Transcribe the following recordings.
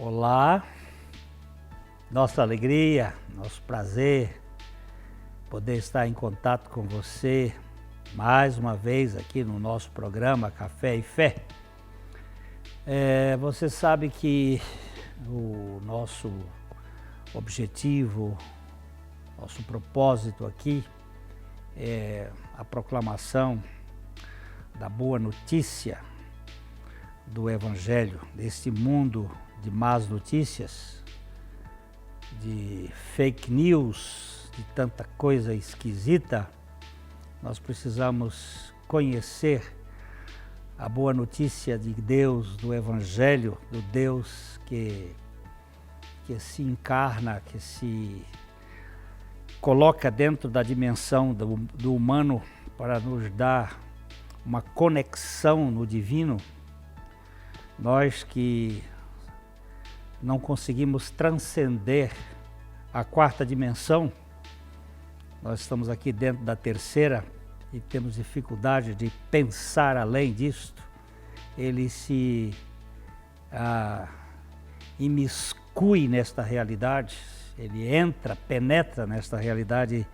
Olá, nossa alegria, nosso prazer poder estar em contato com você mais uma vez aqui no nosso programa Café e Fé. Você sabe que o nosso objetivo, nosso propósito aqui é a proclamação da boa notícia do Evangelho, deste mundo de más notícias, de fake news, de tanta coisa esquisita. Nós precisamos conhecer a boa notícia de Deus, do Evangelho, do Deus que se encarna, que se coloca dentro da dimensão do humano para nos dar uma conexão no divino. Nós que não conseguimos transcender a quarta dimensão, nós estamos aqui dentro da terceira e temos dificuldade de pensar além disto. Ele se imiscui nesta realidade, ele entra, penetra nesta realidade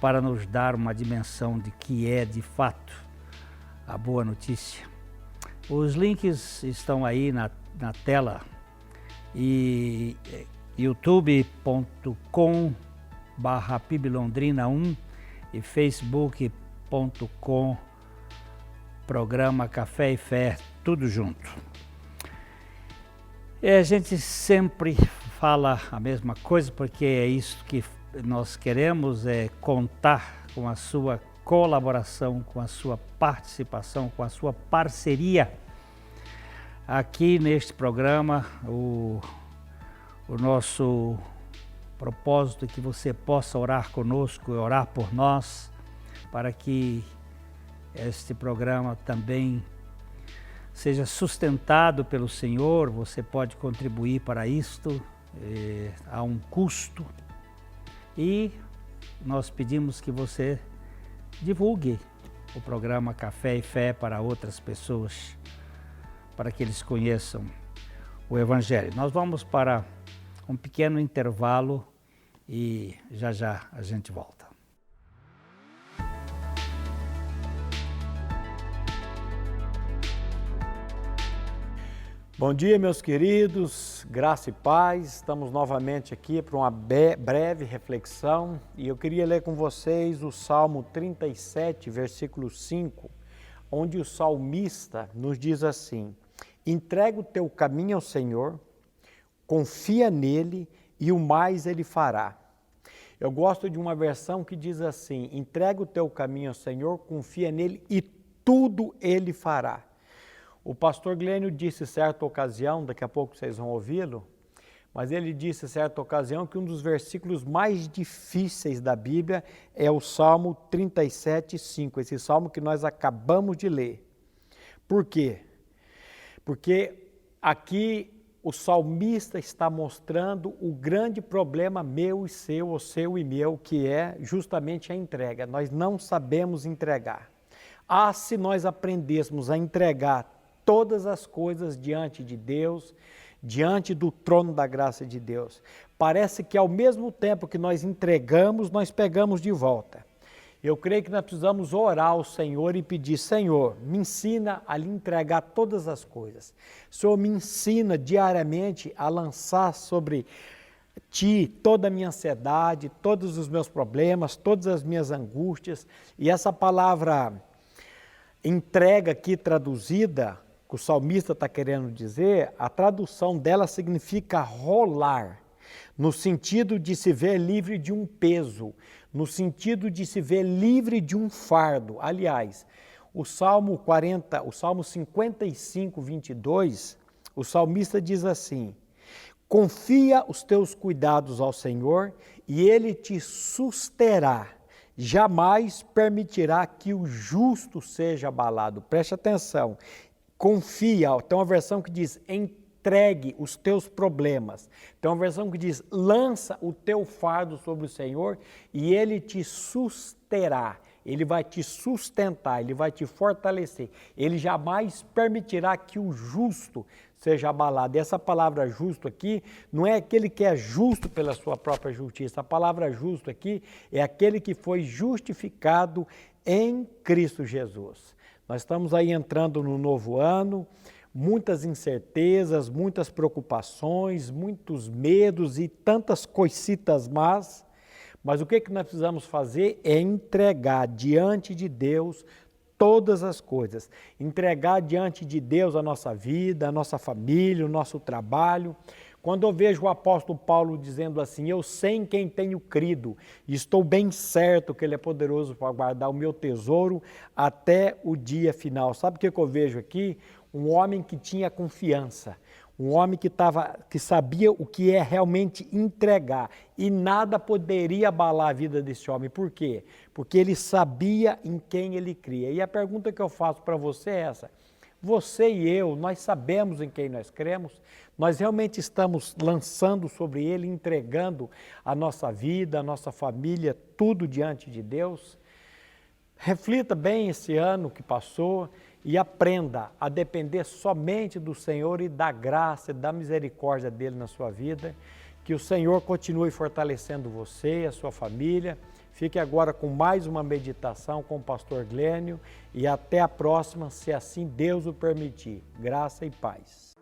para nos dar uma dimensão de que é de fato a boa notícia. Os links estão aí na tela e youtube.com/PIBLondrina1 e facebook.com programa Café e Fé, tudo junto. A gente sempre fala a mesma coisa porque é isso que nós queremos, é contar com a sua colaboração, com a sua participação, com a sua parceria. Aqui neste programa, o nosso propósito é que você possa orar conosco e orar por nós, para que este programa também seja sustentado pelo Senhor. Você pode contribuir para isto, a um custo, e nós pedimos que você divulgue o programa Café e Fé para outras pessoas, para que eles conheçam o Evangelho. Nós vamos para um pequeno intervalo e já a gente volta. Bom dia, meus queridos, graça e paz. Estamos novamente aqui para uma breve reflexão e eu queria ler com vocês o Salmo 37, versículo 5, onde o salmista nos diz assim: entrega o teu caminho ao Senhor, confia nele e o mais ele fará. Eu gosto de uma versão que diz assim: entrega o teu caminho ao Senhor, confia nele e tudo ele fará. O pastor Glênio disse certa ocasião, daqui a pouco vocês vão ouvi-lo, mas ele disse certa ocasião que um dos versículos mais difíceis da Bíblia é o Salmo 37, 5, esse salmo que nós acabamos de ler. Por quê? Porque aqui o salmista está mostrando o grande problema meu e seu, o seu e meu, que é justamente a entrega. Nós não sabemos entregar. Se nós aprendêssemos a entregar todas as coisas diante de Deus, diante do trono da graça de Deus, parece que ao mesmo tempo que nós entregamos, nós pegamos de volta. Eu creio que nós precisamos orar ao Senhor e pedir: Senhor, me ensina a lhe entregar todas as coisas. Senhor, me ensina diariamente a lançar sobre Ti toda a minha ansiedade, todos os meus problemas, todas as minhas angústias. E essa palavra entrega aqui traduzida, que o salmista está querendo dizer, a tradução dela significa rolar, no sentido de se ver livre de um peso, no sentido de se ver livre de um fardo. Aliás, o Salmo 55, 22, o salmista diz assim: confia os teus cuidados ao Senhor e Ele te susterá, jamais permitirá que o justo seja abalado. Preste atenção, confia. Tem uma versão que diz: entregue os teus problemas. Tem uma versão que diz: lança o teu fardo sobre o Senhor e Ele te susterá. Ele vai te sustentar, Ele vai te fortalecer. Ele jamais permitirá que o justo seja abalado. E essa palavra justo aqui não é aquele que é justo pela sua própria justiça. A palavra justo aqui é aquele que foi justificado em Cristo Jesus. Nós estamos aí entrando no novo ano, muitas incertezas, muitas preocupações, muitos medos e tantas coisitas más. Mas o que nós precisamos fazer é entregar diante de Deus todas as coisas. Entregar diante de Deus a nossa vida, a nossa família, o nosso trabalho. Quando eu vejo o apóstolo Paulo dizendo assim, eu sei em quem tenho crido, e estou bem certo que Ele é poderoso para guardar o meu tesouro até o dia final. Sabe o que eu vejo aqui? Um homem que tinha confiança, um homem que sabia o que é realmente entregar, e nada poderia abalar a vida desse homem. Por quê? Porque ele sabia em quem ele cria. E a pergunta que eu faço para você é essa: você e eu, nós sabemos em quem nós cremos? Nós realmente estamos lançando sobre Ele, entregando a nossa vida, a nossa família, tudo diante de Deus? Reflita bem esse ano que passou e aprenda a depender somente do Senhor e da graça e da misericórdia dEle na sua vida. Que o Senhor continue fortalecendo você e a sua família. Fique agora com mais uma meditação com o pastor Glênio e até a próxima, se assim Deus o permitir. Graça e paz.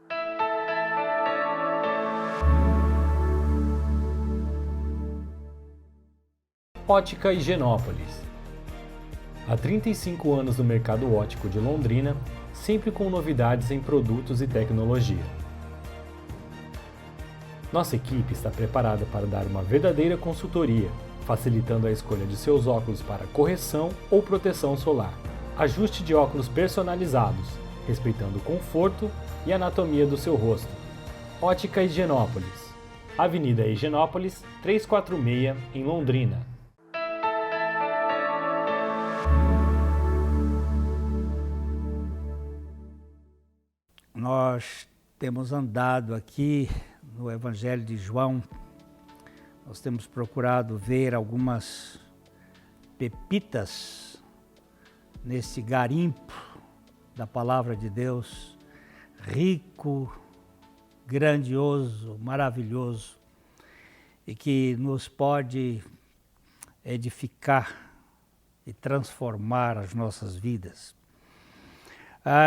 Ótica Higienópolis. Há 35 anos no mercado óptico de Londrina, sempre com novidades em produtos e tecnologia. Nossa equipe está preparada para dar uma verdadeira consultoria, facilitando a escolha de seus óculos para correção ou proteção solar. Ajuste de óculos personalizados, respeitando o conforto e anatomia do seu rosto. Ótica Higienópolis. Avenida Higienópolis, 346, em Londrina. Nós temos andado aqui no Evangelho de João, nós temos procurado ver algumas pepitas nesse garimpo da Palavra de Deus, rico, grandioso, maravilhoso, e que nos pode edificar e transformar as nossas vidas.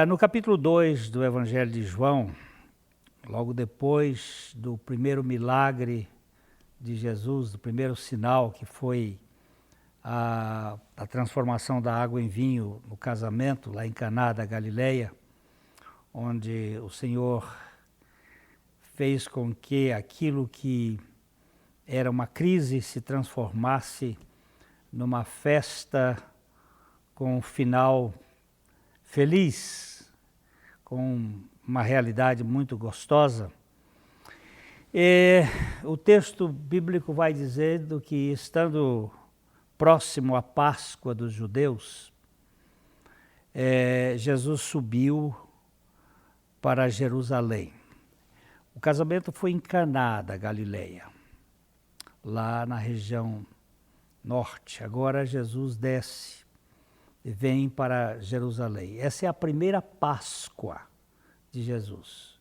No capítulo 2 do Evangelho de João, logo depois do primeiro milagre de Jesus, do primeiro sinal que foi a transformação da água em vinho no casamento, lá em Caná da Galileia, onde o Senhor fez com que aquilo que era uma crise se transformasse numa festa com um final feliz, com uma realidade muito gostosa. E o texto bíblico vai dizendo que, estando próximo à Páscoa dos judeus, Jesus subiu para Jerusalém. O casamento foi em Caná da Galileia, lá na região norte. Agora Jesus desce e vem para Jerusalém. Essa é a primeira Páscoa de Jesus.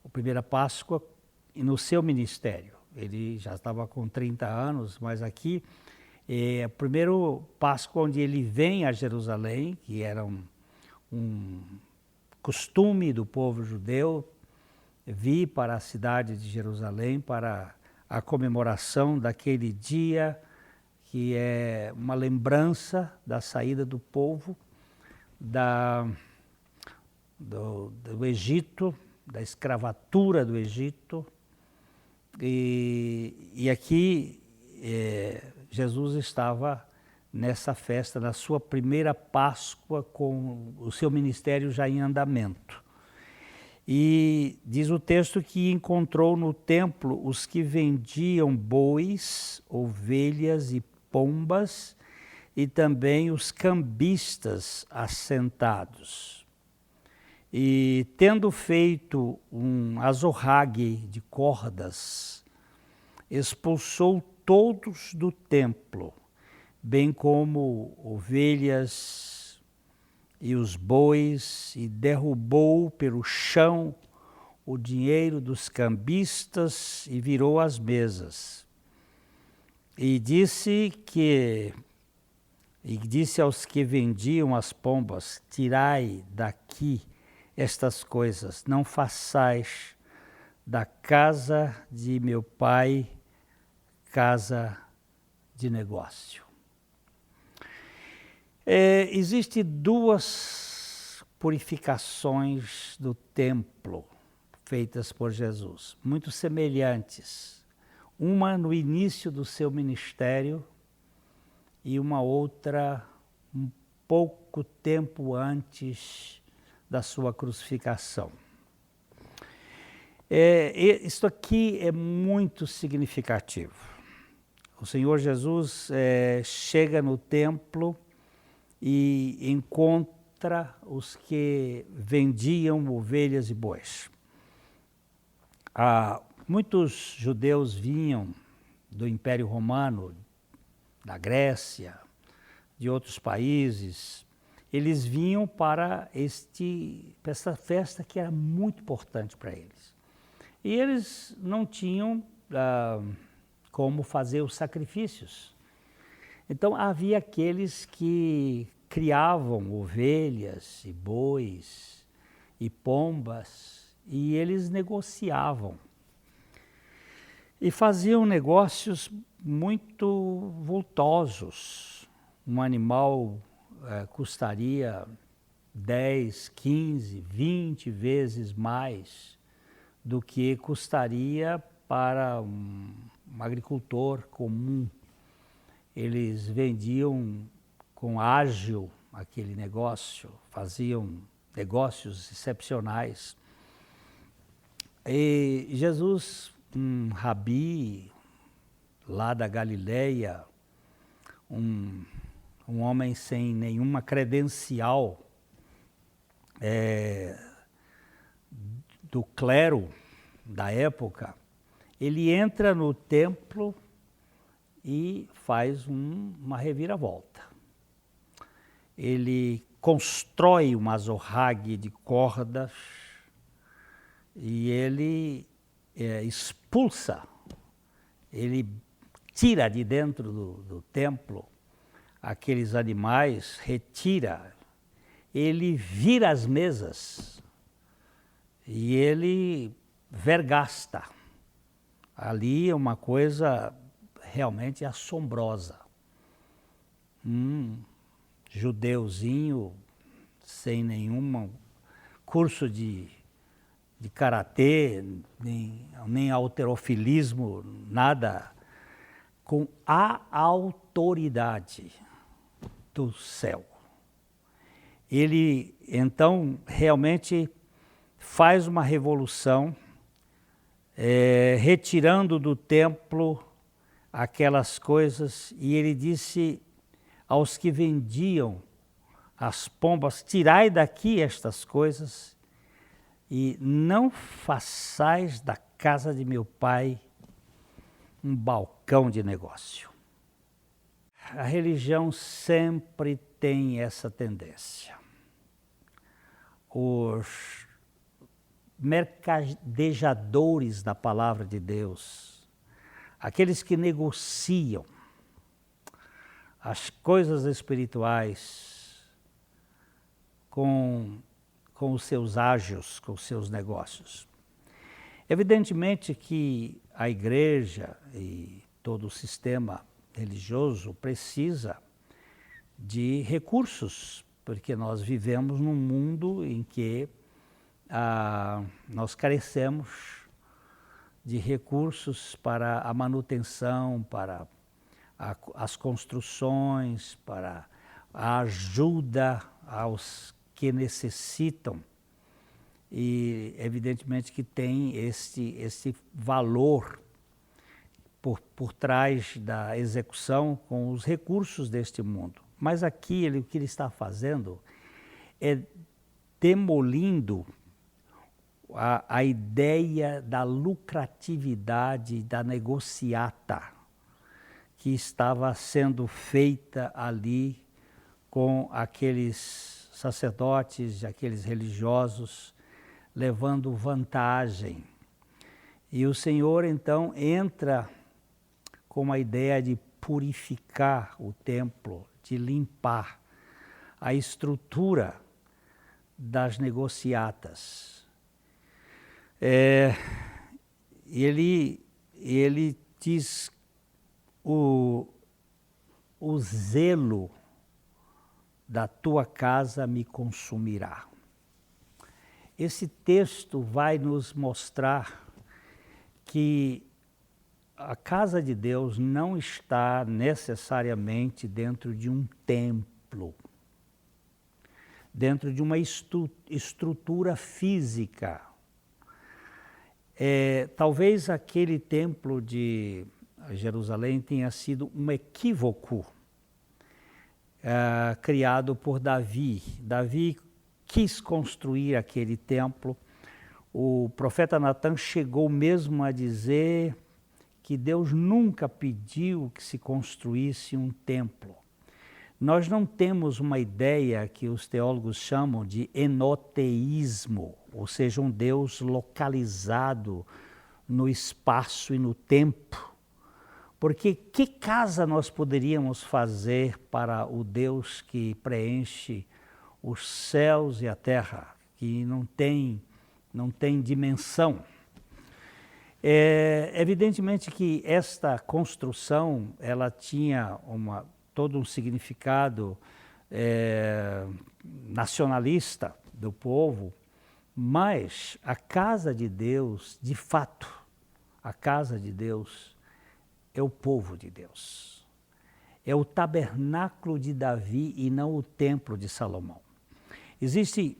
A primeira Páscoa no seu ministério. Ele já estava com 30 anos, mas aqui é a primeira Páscoa onde ele vem a Jerusalém, que era um costume do povo judeu, vir para a cidade de Jerusalém para a comemoração daquele dia que é uma lembrança da saída do povo do Egito, da escravatura do Egito. E aqui Jesus estava nessa festa, na sua primeira Páscoa, com o seu ministério já em andamento. E diz o texto que encontrou no templo os que vendiam bois, ovelhas e pombas, e também os cambistas assentados. E tendo feito um azorrague de cordas, expulsou todos do templo, bem como ovelhas e os bois, e derrubou pelo chão o dinheiro dos cambistas e virou as mesas. E disse aos que vendiam as pombas: tirai daqui estas coisas, não façais da casa de meu pai casa de negócio. Existem duas purificações do templo feitas por Jesus, muito semelhantes. Uma no início do seu ministério e uma outra um pouco tempo antes da sua crucificação. Isto aqui é muito significativo. O Senhor Jesus chega no templo e encontra os que vendiam ovelhas e bois. Muitos judeus vinham do Império Romano, da Grécia, de outros países. Eles vinham para esta festa que era muito importante para eles. E eles não tinham como fazer os sacrifícios. Então havia aqueles que criavam ovelhas e bois e pombas, e eles negociavam. E faziam negócios muito vultosos. Um animal custaria 10, 15, 20 vezes mais do que custaria para um agricultor comum. Eles vendiam com ágio aquele negócio, faziam negócios excepcionais. E Jesus, um rabi lá da Galileia, um homem sem nenhuma credencial do clero da época, ele entra no templo e faz uma reviravolta. Ele constrói uma azorrague de cordas e ele expulsa, ele tira de dentro do templo aqueles animais, retira, ele vira as mesas e ele vergasta. Ali é uma coisa realmente assombrosa. Judeuzinho sem nenhum curso de karatê, nem halterofilismo, nada, com a autoridade do céu. Ele, então, realmente faz uma revolução, retirando do templo aquelas coisas, e ele disse aos que vendiam as pombas: tirai daqui estas coisas e não façais da casa de meu pai um balcão de negócio. A religião sempre tem essa tendência. Os mercadejadores da palavra de Deus, aqueles que negociam as coisas espirituais com os seus ágios, com os seus negócios. Evidentemente que a igreja e todo o sistema religioso precisa de recursos, porque nós vivemos num mundo em que nós carecemos de recursos para a manutenção, para as construções, para a ajuda aos que necessitam. E evidentemente que tem esse valor por trás da execução com os recursos deste mundo. Mas aqui o que ele está fazendo é demolindo a ideia da lucratividade, da negociata, que estava sendo feita ali com aqueles sacerdotes, aqueles religiosos, levando vantagem. E o Senhor então entra com uma ideia de purificar o templo, de limpar a estrutura das negociatas. Ele diz o zelo da tua casa me consumirá. Esse texto vai nos mostrar que a casa de Deus não está necessariamente dentro de um templo, dentro de uma estrutura física. Talvez aquele templo de Jerusalém tenha sido um equívoco criado por Davi. Davi quis construir aquele templo. O profeta Natan chegou mesmo a dizer que Deus nunca pediu que se construísse um templo. Nós não temos uma ideia que os teólogos chamam de enoteísmo, ou seja, um Deus localizado no espaço e no tempo. Porque que casa nós poderíamos fazer para o Deus que preenche os céus e a terra, que não tem dimensão? Evidentemente que esta construção, ela tinha todo um significado nacionalista do povo, mas a casa de Deus, de fato, a casa de Deus é o povo de Deus. É o tabernáculo de Davi e não o templo de Salomão. Existe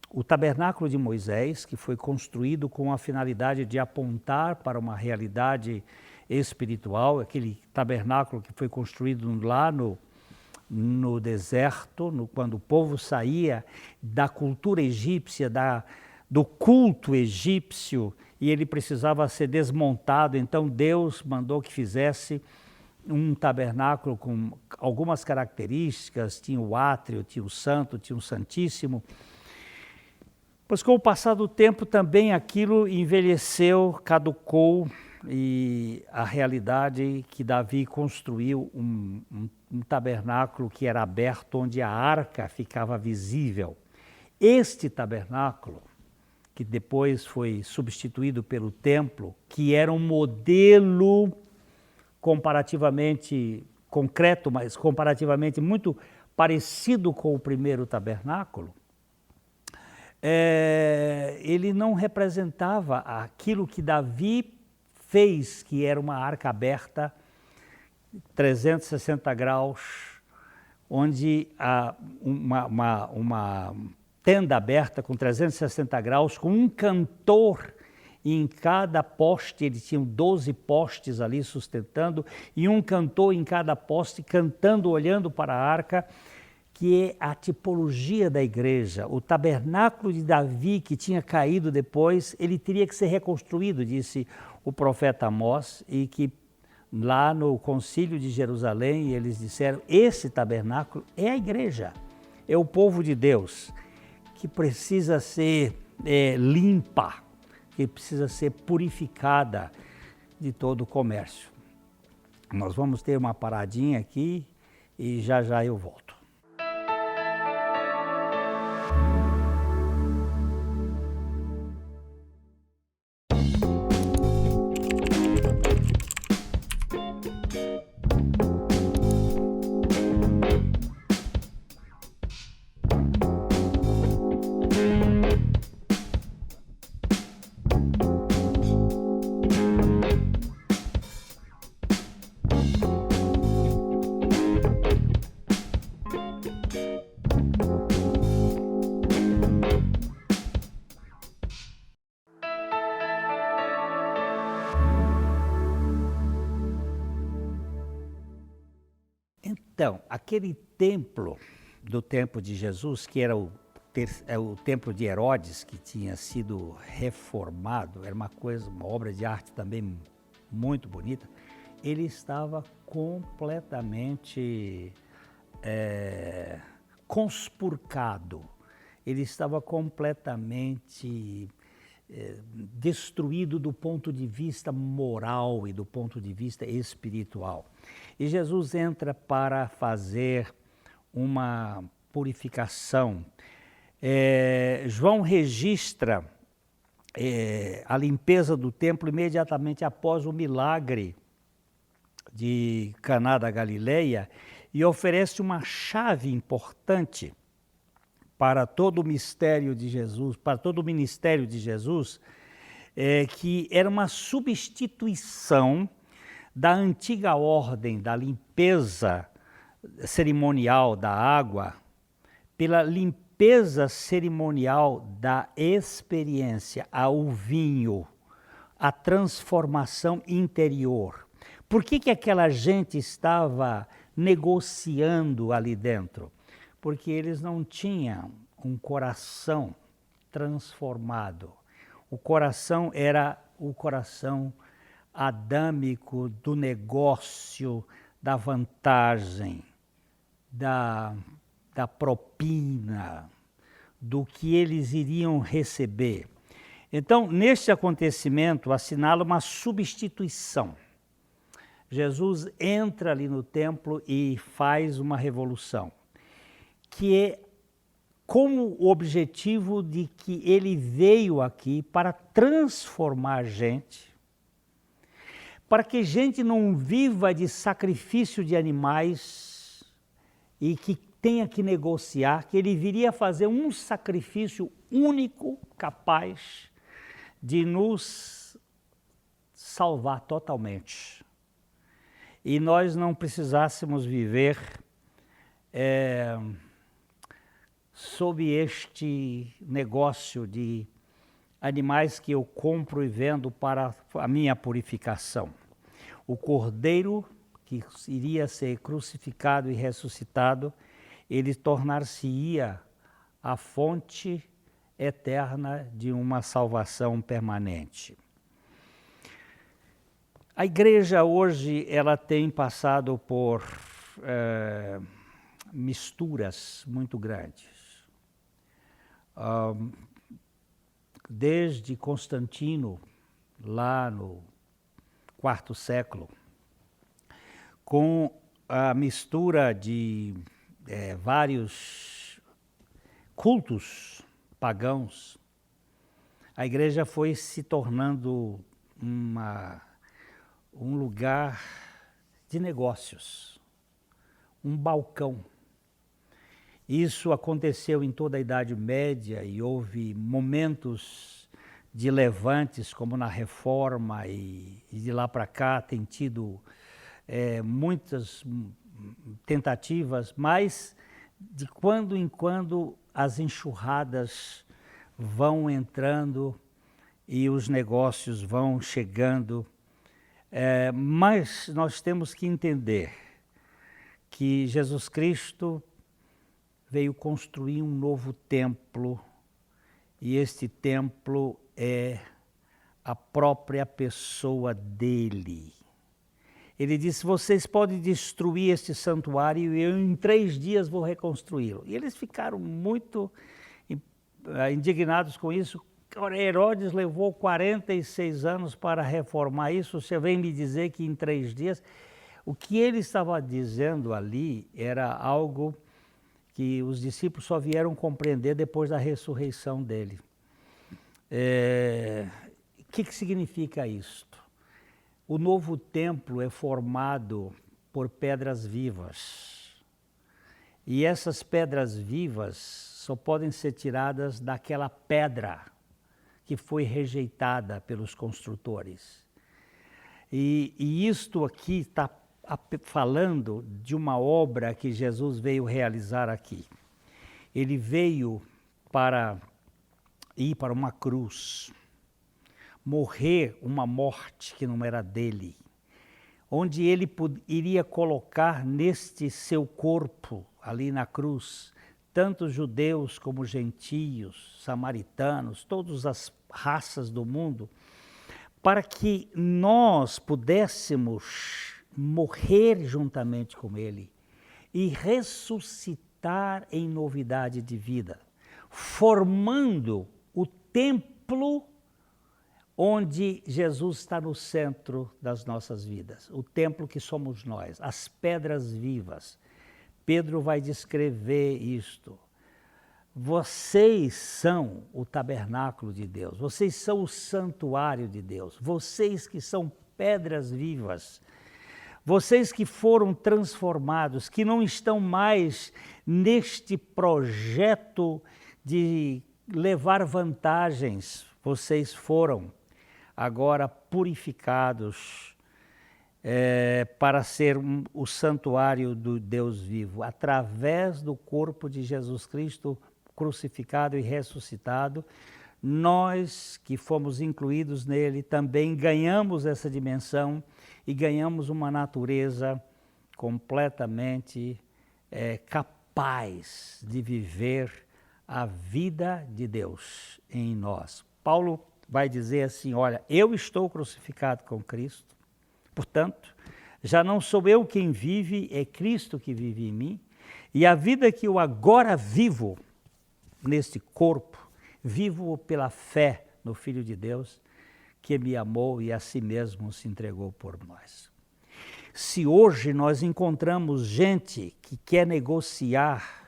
o tabernáculo de Moisés, que foi construído com a finalidade de apontar para uma realidade espiritual, aquele tabernáculo que foi construído lá no deserto, quando o povo saía da cultura egípcia, do culto egípcio, e ele precisava ser desmontado. Então Deus mandou que fizesse um tabernáculo com algumas características, tinha o átrio, tinha o santo, tinha o santíssimo. Pois com o passar do tempo também aquilo envelheceu, caducou, e a realidade que Davi construiu um tabernáculo que era aberto, onde a arca ficava visível. Este tabernáculo, que depois foi substituído pelo templo, que era um modelo comparativamente concreto, mas comparativamente muito parecido com o primeiro tabernáculo, ele não representava aquilo que Davi fez, que era uma arca aberta, 360 graus, onde uma tenda aberta com 360 graus, com um cantor em cada poste. Ele tinha 12 postes ali sustentando, e um cantor em cada poste cantando, olhando para a arca, que é a tipologia da igreja. O tabernáculo de Davi, que tinha caído depois, ele teria que ser reconstruído, disse o profeta Amós, e que lá no concílio de Jerusalém eles disseram: esse tabernáculo é a igreja, é o povo de Deus, que precisa ser limpa, que precisa ser purificada de todo o comércio. Nós vamos ter uma paradinha aqui e já já eu volto. Então, aquele templo do tempo de Jesus, que era o templo de Herodes, que tinha sido reformado, era uma obra de arte também muito bonita. ele estava completamente conspurcado, ele estava completamente destruído do ponto de vista moral e do ponto de vista espiritual. E Jesus entra para fazer uma purificação. João registra a limpeza do templo imediatamente após o milagre de Caná da Galileia e oferece uma chave importante para todo o mistério de Jesus, para todo o ministério de Jesus, que era uma substituição da antiga ordem da limpeza cerimonial da água pela limpeza cerimonial da experiência, ao vinho, a transformação interior. Por que aquela gente estava negociando ali dentro? Porque eles não tinham um coração transformado. O coração era o coração adâmico do negócio, da vantagem, da propina, do que eles iriam receber. Então, neste acontecimento, assinala uma substituição. Jesus entra ali no templo e faz uma revolução, que é como o objetivo de que ele veio aqui para transformar gente, para que gente não viva de sacrifício de animais e que tenha que negociar, que ele viria fazer um sacrifício único, capaz de nos salvar totalmente. E nós não precisássemos viver sob este negócio de animais que eu compro e vendo para a minha purificação. O Cordeiro que iria ser crucificado e ressuscitado, ele tornar-se-ia a fonte eterna de uma salvação permanente. A igreja hoje ela tem passado por misturas muito grandes. Desde Constantino, lá no quarto século, com a mistura de vários cultos pagãos, a igreja foi se tornando um lugar de negócios, um balcão. Isso aconteceu em toda a Idade Média e houve momentos de levantes, como na Reforma, e de lá para cá tem tido muitas tentativas, mas de quando em quando as enxurradas vão entrando e os negócios vão chegando. Mas nós temos que entender que Jesus Cristo veio construir um novo templo, e este templo é a própria pessoa dele. Ele disse: vocês podem destruir este santuário e eu em 3 dias vou reconstruí-lo. E eles ficaram muito indignados com isso. Herodes levou 46 anos para reformar isso, você vem me dizer que em 3 dias... O que ele estava dizendo ali era algo que os discípulos só vieram compreender depois da ressurreição dele. O que significa isto? O novo templo é formado por pedras vivas. E essas pedras vivas só podem ser tiradas daquela pedra que foi rejeitada pelos construtores. E isto aqui está falando de uma obra que Jesus veio realizar aqui. Ele veio para ir para uma cruz, morrer uma morte que não era dele, onde ele iria colocar neste seu corpo, ali na cruz, tanto judeus como gentios, samaritanos, todas as raças do mundo, para que nós pudéssemos morrer juntamente com Ele e ressuscitar em novidade de vida, formando o templo onde Jesus está no centro das nossas vidas, o templo que somos nós, as pedras vivas. Pedro vai descrever isto. Vocês são o tabernáculo de Deus, vocês são o santuário de Deus, vocês que são pedras vivas, vocês que foram transformados, que não estão mais neste projeto de levar vantagens, vocês foram agora purificados para ser o santuário do Deus vivo, através do corpo de Jesus Cristo crucificado e ressuscitado. Nós que fomos incluídos nele também ganhamos essa dimensão e ganhamos uma natureza completamente capaz de viver a vida de Deus em nós. Paulo vai dizer assim, olha, eu estou crucificado com Cristo, portanto, já não sou eu quem vive, é Cristo que vive em mim, e a vida que eu agora vivo neste corpo, vivo pela fé no Filho de Deus, que me amou e a si mesmo se entregou por nós. Se hoje nós encontramos gente que quer negociar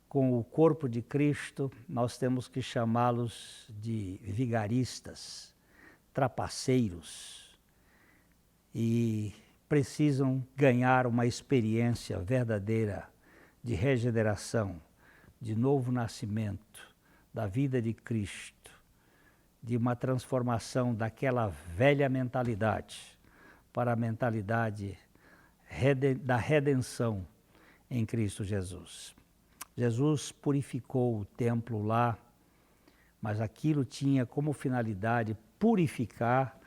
com o corpo de Cristo, nós temos que chamá-los de vigaristas, trapaceiros, e precisam ganhar uma experiência verdadeira de regeneração, de novo nascimento, da vida de Cristo, de uma transformação daquela velha mentalidade para a mentalidade da redenção em Cristo Jesus. Jesus purificou o templo lá, mas aquilo tinha como finalidade purificar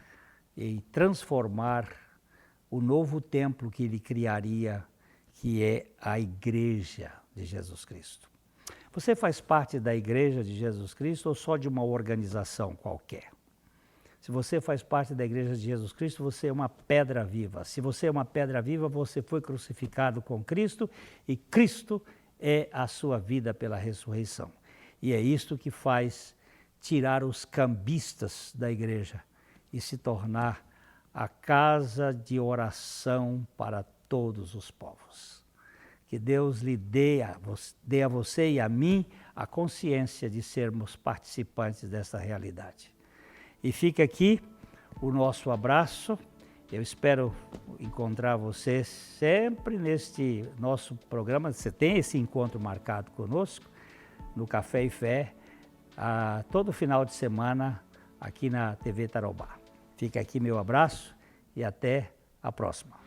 e transformar o novo templo que ele criaria, que é a Igreja de Jesus Cristo. Você faz parte da Igreja de Jesus Cristo ou só de uma organização qualquer? Se você faz parte da Igreja de Jesus Cristo, você é uma pedra viva. Se você é uma pedra viva, você foi crucificado com Cristo e Cristo é a sua vida pela ressurreição. E é isto que faz tirar os cambistas da igreja e se tornar a casa de oração para todos os povos. Que Deus lhe dê a você e a mim a consciência de sermos participantes dessa realidade. E fica aqui o nosso abraço. Eu espero encontrar você sempre neste nosso programa. Você tem esse encontro marcado conosco no Café e Fé, todo final de semana aqui na TV Tarobá. Fica aqui meu abraço e até a próxima.